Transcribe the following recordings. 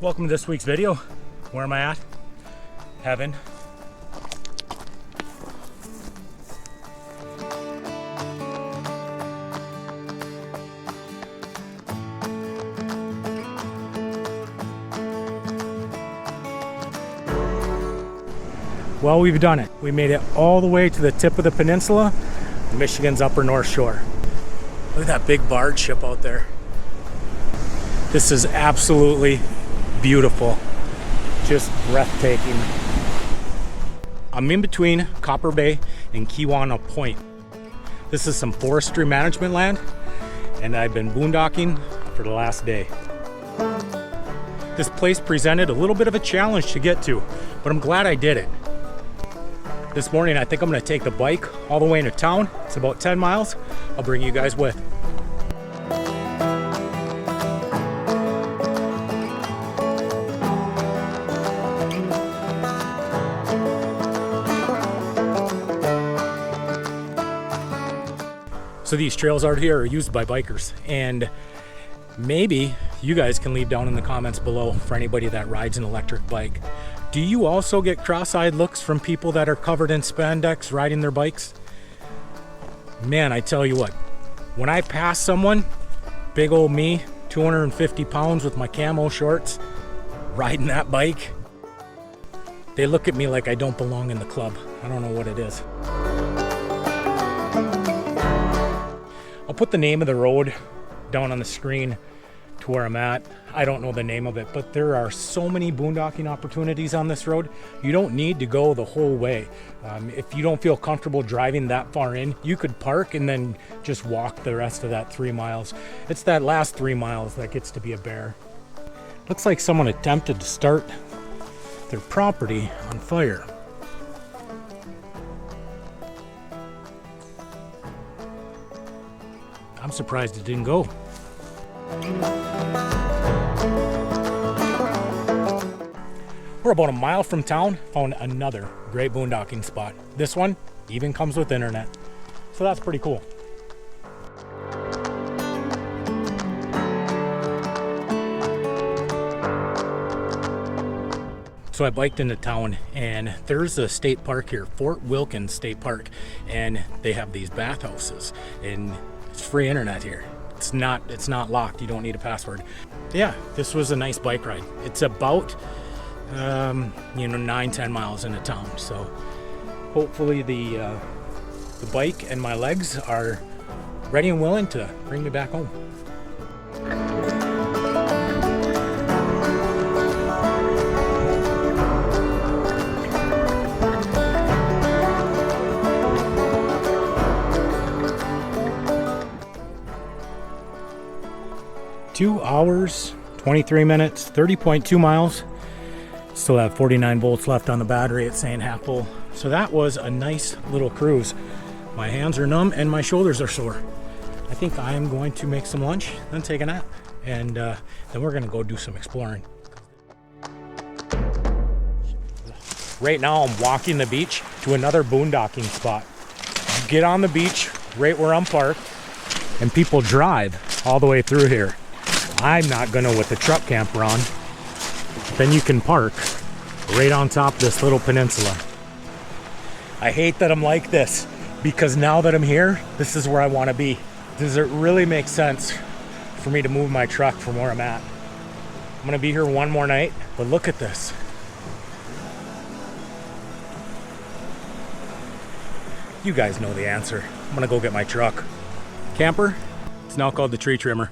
Welcome to this week's video. Where am I at? Heaven. Well, we've done it. We made it all the way to the tip of the peninsula, Michigan's upper North Shore. Look at that big barge ship out there. This is absolutely beautiful. Just breathtaking. I'm in between Copper Bay and Kiwana Point. This is some forestry management land, and I've been boondocking for the last day. This place presented a little bit of a challenge to get to, but I'm glad I did it. This morning, I think I'm gonna take the bike all the way into town. It's about 10 miles. I'll bring you guys with. So these trails out here are used by bikers, and maybe you guys can leave down in the comments below for anybody that rides an electric bike. Do you also get cross-eyed looks from people that are covered in spandex riding their bikes? Man, I tell you what, when I pass someone, big old me, 250 pounds with my camo shorts, riding that bike, they look at me like I don't belong in the club. I don't know what it is. I'll put the name of the road down on the screen to where I'm at. I don't know the name of it, but there are so many boondocking opportunities on this road. You don't need to go the whole way. If you don't feel comfortable driving that far in, you could park and then just walk the rest of that 3 miles. It's that last 3 miles that gets to be a bear. Looks like someone attempted to start their property on fire. I'm surprised it didn't go. We're about a mile from town, found another great boondocking spot. This one even comes with internet, so that's pretty cool. So I biked into town, and there's a state park here, Fort Wilkins State Park, and they have these bathhouses, and it's free internet here. It's not locked. You don't need a password. Yeah, this was a nice bike ride. It's about 9-10 miles into town. So hopefully the bike and my legs are ready and willing to bring me back home. 2 hours, 23 minutes, 30.2 miles. Still have 49 volts left on the battery. It's saying half full. So that was a nice little cruise. My hands are numb and my shoulders are sore. I think I'm going to make some lunch, then take a nap, and then we're gonna go do some exploring. Right now I'm walking the beach to another boondocking spot. You get on the beach right where I'm parked, and people drive all the way through here. I'm not gonna with the truck camper on. Then you can park right on top of this little peninsula. I hate that I'm like this, because now that I'm here, this is where I wanna be. Does it really make sense for me to move my truck from where I'm at? I'm gonna be here one more night, but look at this. You guys know the answer. I'm gonna go get my truck. Camper, it's now called the tree trimmer.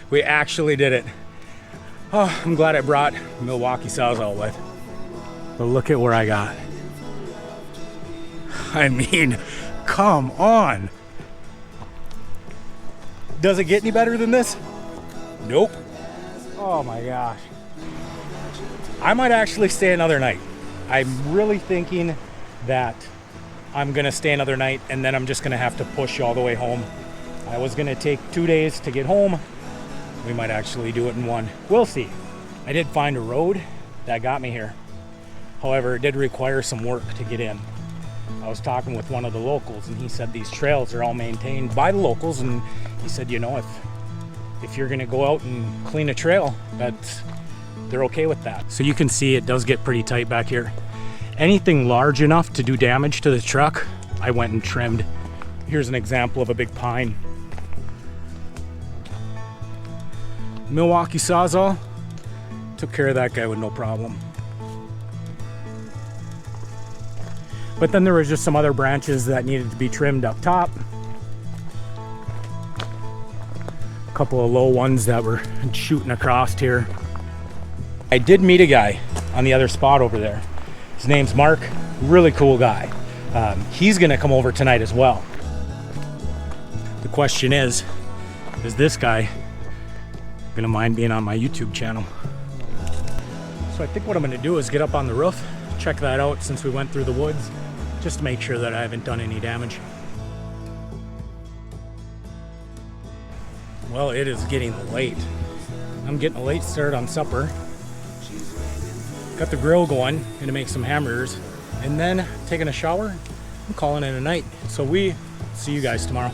We actually did it. Oh, I'm glad I brought Milwaukee Sawzall with. But look at where I got. I mean, come on. Does it get any better than this? Nope. Oh my gosh. I might actually stay another night. I'm really thinking that I'm gonna stay another night, and then I'm just gonna have to push all the way home. I was gonna take 2 days to get home. We might actually do it in one. We'll see. I did find a road that got me here. However, it did require some work to get in. I was talking with one of the locals, and he said these trails are all maintained by the locals, and he said, you know, if you're gonna go out and clean a trail, that's they're okay with that. So you can see it does get pretty tight back here. Anything large enough to do damage to the truck, I went and trimmed. Here's an example of a big pine. Milwaukee Sawzall took care of that guy with no problem. But then there was just some other branches that needed to be trimmed up top. A couple of low ones that were shooting across here. I did meet a guy on the other spot over there. His name's Mark, really cool guy. He's gonna come over tonight as well. The question is this guy gonna mind being on my YouTube channel? So I think what I'm gonna do is get up on the roof, check that out since we went through the woods, just to make sure that I haven't done any damage. Well, it is getting late. I'm getting a late start on supper. Got the grill going, gonna make some hamburgers, and then taking a shower. I'm calling it a night. So we see you guys tomorrow.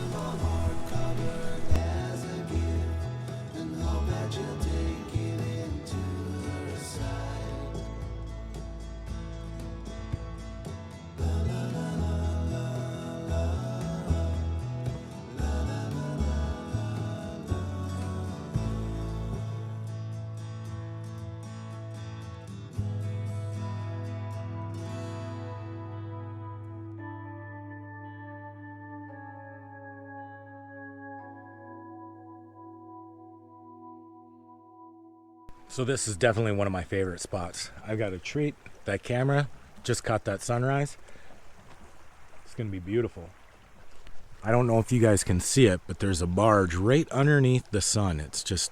So this is definitely one of my favorite spots. I've got a treat. That camera just caught that sunrise. It's gonna be beautiful. I don't know if you guys can see it, but there's a barge right underneath the sun. It's just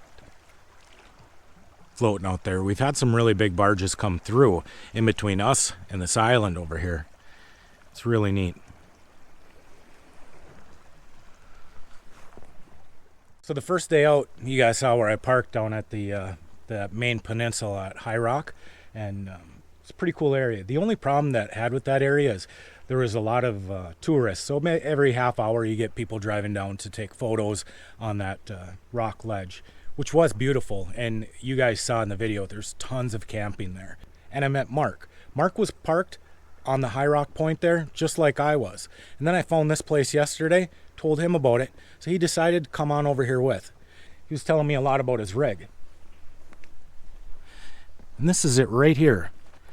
floating out there. We've had some really big barges come through in between us and this island over here. It's really neat. So the first day out, you guys saw where I parked down at the main peninsula at High Rock, and it's a pretty cool area. The only problem that I had with that area is there was a lot of tourists. So every half hour you get people driving down to take photos on that rock ledge, which was beautiful. And you guys saw in the video, there's tons of camping there. And I met Mark. Mark was parked on the High Rock point there, just like I was. And then I found this place yesterday, told him about it. So he decided to come on over here with. He was telling me a lot about his rig. And this is it right here.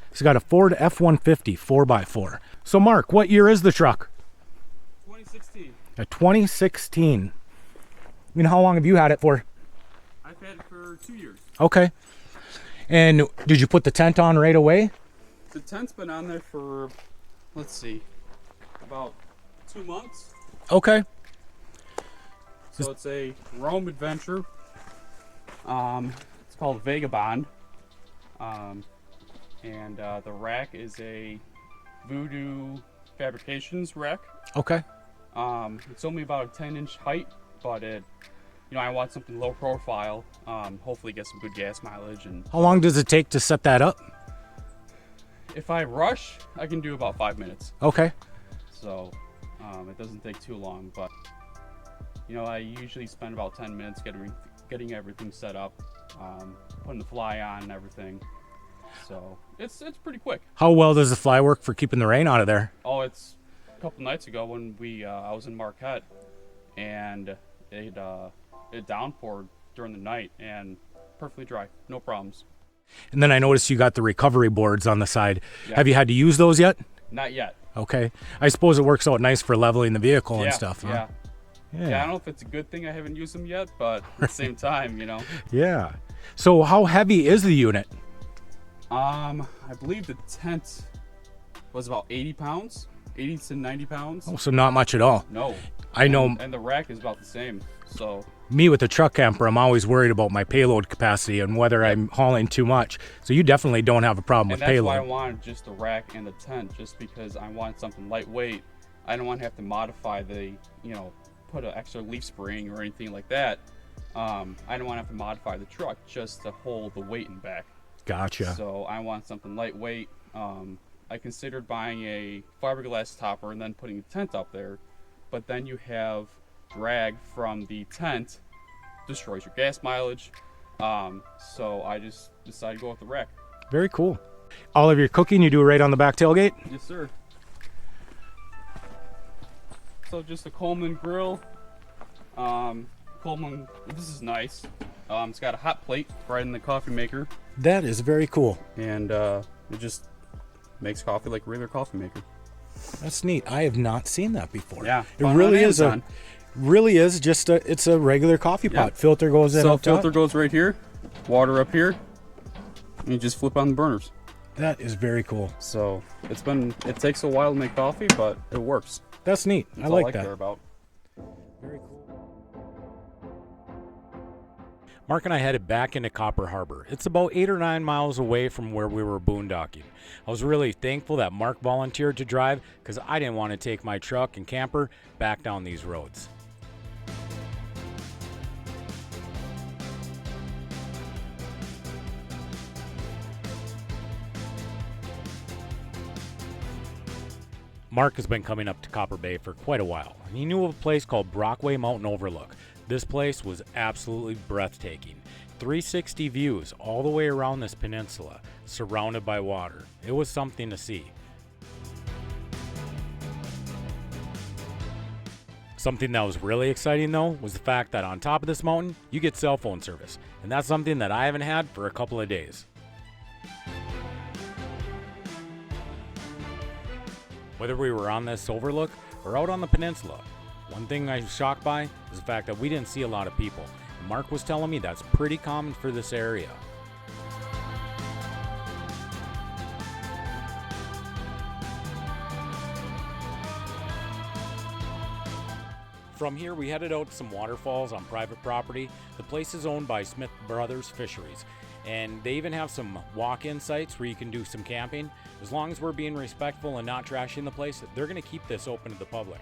He's got a Ford F-150 4x4. So Mark, what year is the truck? 2016. A 2016. I mean, how long have you had it for? I've had it for 2 years. Okay. And did you put the tent on right away? The tent's been on there for, let's see, about 2 months. Okay. So it's a Rome adventure. It's called Vagabond. And the rack is a Voodoo Fabrications rack. Okay. It's only about a 10-inch height, but I want something low profile. Hopefully get some good gas mileage. And how long does it take to set that up? if I rush, I can do about 5 minutes. Okay. So it doesn't take too long, but I usually spend about 10 minutes getting everything set up, putting the fly on and everything. So it's pretty quick. How well does the fly work for keeping the rain out of there? Oh, it's a couple nights ago when I was in Marquette, and it downpoured during the night and perfectly dry, no problems. And then I noticed you got the recovery boards on the side. Yeah. Have you had to use those yet? Not yet. Okay. I suppose it works out nice for leveling the vehicle and stuff, huh? Yeah, I don't know if it's a good thing I haven't used them yet, but at the same time, Yeah. So how heavy is the unit? I believe the tent was about 80 pounds, 80 to 90 pounds. Oh, so not much at all. No. I know. And the rack is about the same. So me with the truck camper, I'm always worried about my payload capacity and whether I'm hauling too much. So you definitely don't have a problem with payload. And that's why I wanted just the rack and the tent, just because I wanted something lightweight. I don't want to have to modify put an extra leaf spring or anything like that. I don't want to have to modify the truck just to hold the weight in back. Gotcha. So I want something lightweight. I considered buying a fiberglass topper and then putting a tent up there, but then you have drag from the tent, destroys your gas mileage. So I just decided to go with the rack. Very cool. All of your cooking you do right on the back tailgate? Yes, sir. So just a Coleman grill. Coleman, this is nice. It's got a hot plate right in the coffee maker. That is very cool. And it just makes coffee like a regular coffee maker. That's neat. I have not seen that before. Yeah, it really is just it's a regular coffee pot. Yeah. Filter goes in. So up top. filter goes right here, water up here, and you just flip on the burners. That is very cool. So it takes a while to make coffee, but it works. That's neat. That's I all like that. care about. Very cool. Mark and I headed back into Copper Harbor. It's about 8 or 9 miles away from where we were boondocking. I was really thankful that Mark volunteered to drive because I didn't want to take my truck and camper back down these roads. Mark has been coming up to Copper Bay for quite a while, and he knew of a place called Brockway Mountain Overlook. This place was absolutely breathtaking. 360 views all the way around this peninsula, surrounded by water. It was something to see. Something that was really exciting though was the fact that on top of this mountain, you get cell phone service, and that's something that I haven't had for a couple of days. Whether we were on this overlook or out on the peninsula, one thing I was shocked by is the fact that we didn't see a lot of people. And Mark was telling me that's pretty common for this area. From here, we headed out to some waterfalls on private property. The place is owned by Smith Brothers Fisheries, and they even have some walk-in sites where you can do some camping. As long as we're being respectful and not trashing the place, they're going to keep this open to the public.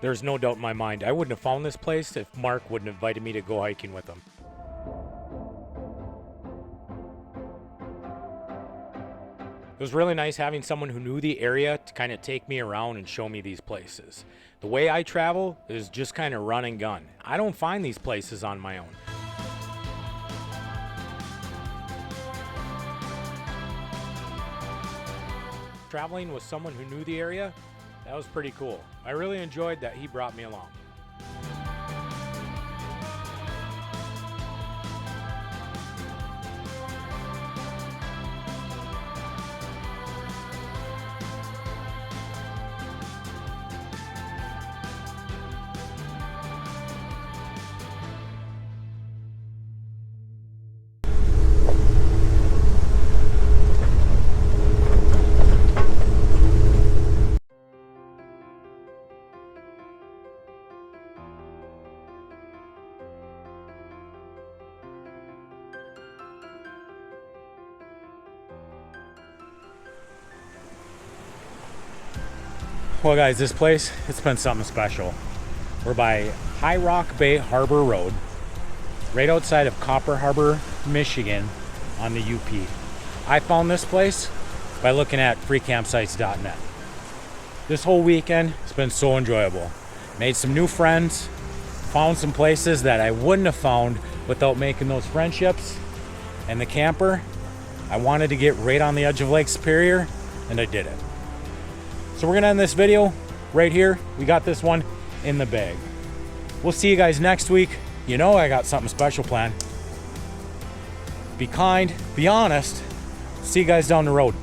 There's no doubt in my mind I wouldn't have found this place if Mark wouldn't have invited me to go hiking with him. It was really nice having someone who knew the area to kind of take me around and show me these places. The way I travel is just kind of run and gun. I don't find these places on my own. Traveling with someone who knew the area, that was pretty cool. I really enjoyed that he brought me along. Well guys, this place, it's been something special. We're by High Rock Bay Harbor Road, right outside of Copper Harbor, Michigan on the UP. I found this place by looking at freecampsites.net. This whole weekend has been so enjoyable. Made some new friends, found some places that I wouldn't have found without making those friendships. And the camper, I wanted to get right on the edge of Lake Superior, and I did it. So we're gonna end this video right here. We got this one in the bag. We'll see you guys next week. You know I got something special planned. Be kind, be honest. See you guys down the road.